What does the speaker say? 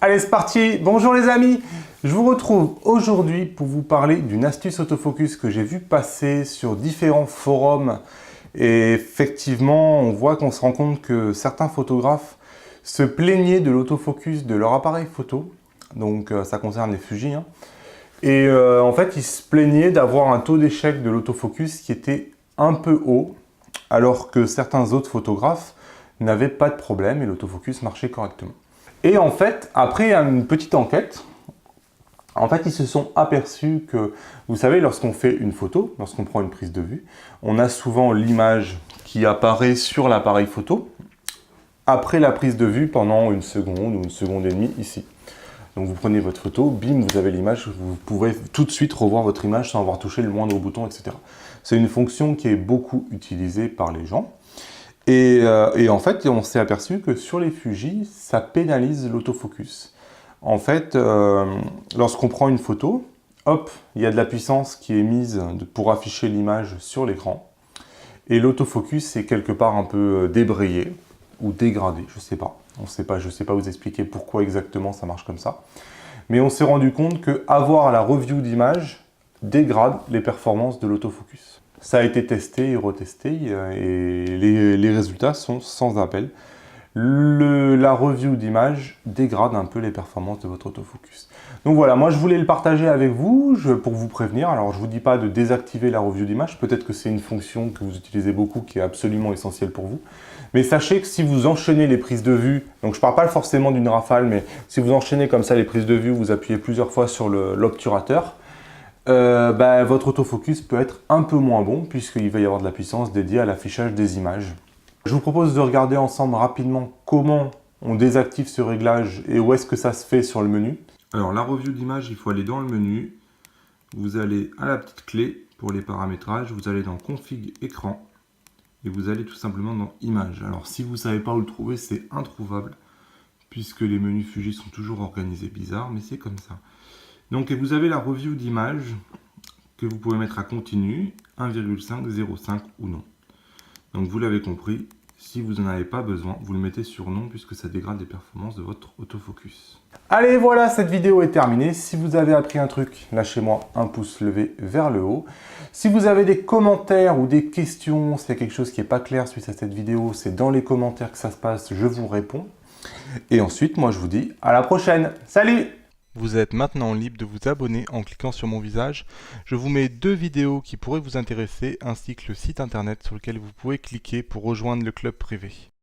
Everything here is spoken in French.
Allez, c'est parti. Bonjour les amis. Je vous retrouve aujourd'hui pour vous parler d'une astuce autofocus que j'ai vu passer sur différents forums. Et effectivement, on voit qu'on se rend compte que certains photographes se plaignaient de l'autofocus de leur appareil photo. Donc ça concerne les Fuji. Et en fait, ils se plaignaient d'avoir un taux d'échec de l'autofocus qui était un peu haut, alors que certains autres photographes n'avaient pas de problème et l'autofocus marchait correctement. Et en fait, après une petite enquête, ils se sont aperçus que, vous savez, lorsqu'on fait une photo, lorsqu'on prend une prise de vue, on a souvent l'image qui apparaît sur l'appareil photo après la prise de vue pendant une seconde ou une seconde et demie ici. Donc vous prenez votre photo, bim, vous avez l'image, vous pouvez tout de suite revoir votre image sans avoir touché le moindre bouton, etc. C'est une fonction qui est beaucoup utilisée par les gens. Et en fait, on s'est aperçu que sur les Fuji, ça pénalise l'autofocus. En fait, lorsqu'on prend une photo, hop, il y a de la puissance qui est mise pour afficher l'image sur l'écran. Et l'autofocus est quelque part un peu débrayé ou dégradé, je ne sais pas. Je ne sais pas vous expliquer pourquoi exactement ça marche comme ça. Mais on s'est rendu compte qu'avoir la review d'image dégrade les performances de l'autofocus. Ça a été testé et retesté et les résultats sont sans appel. La review d'image dégrade un peu les performances de votre autofocus. Donc voilà, moi je voulais le partager avec vous pour vous prévenir. Alors je ne vous dis pas de désactiver la review d'image, peut-être que c'est une fonction que vous utilisez beaucoup qui est absolument essentielle pour vous. Mais sachez que si vous enchaînez les prises de vue, donc je ne parle pas forcément d'une rafale, mais si vous enchaînez comme ça les prises de vue, vous appuyez plusieurs fois sur l'obturateur, votre autofocus peut être un peu moins bon puisqu'il va y avoir de la puissance dédiée à l'affichage des images. Je vous propose de regarder ensemble rapidement comment on désactive ce réglage et où est-ce que ça se fait sur le menu. Alors la review d'image, il faut aller dans le menu, vous allez à la petite clé pour les paramétrages, vous allez dans config écran et vous allez tout simplement dans images. Alors si vous ne savez pas où le trouver, c'est introuvable puisque les menus Fuji sont toujours organisés bizarre, mais c'est comme ça. Donc vous avez la review d'image que vous pouvez mettre à continu, 1,5, 0,5 ou non. Donc vous l'avez compris, si vous n'en avez pas besoin, vous le mettez sur non puisque ça dégrade les performances de votre autofocus. Allez, voilà, cette vidéo est terminée. Si vous avez appris un truc, lâchez-moi un pouce levé vers le haut. Si vous avez des commentaires ou des questions, s'il y a quelque chose qui n'est pas clair suite à cette vidéo, c'est dans les commentaires que ça se passe, je vous réponds. Et ensuite, moi je vous dis à la prochaine. Salut! Vous êtes maintenant libre de vous abonner en cliquant sur mon visage. Je vous mets 2 vidéos qui pourraient vous intéresser ainsi que le site internet sur lequel vous pouvez cliquer pour rejoindre le club privé.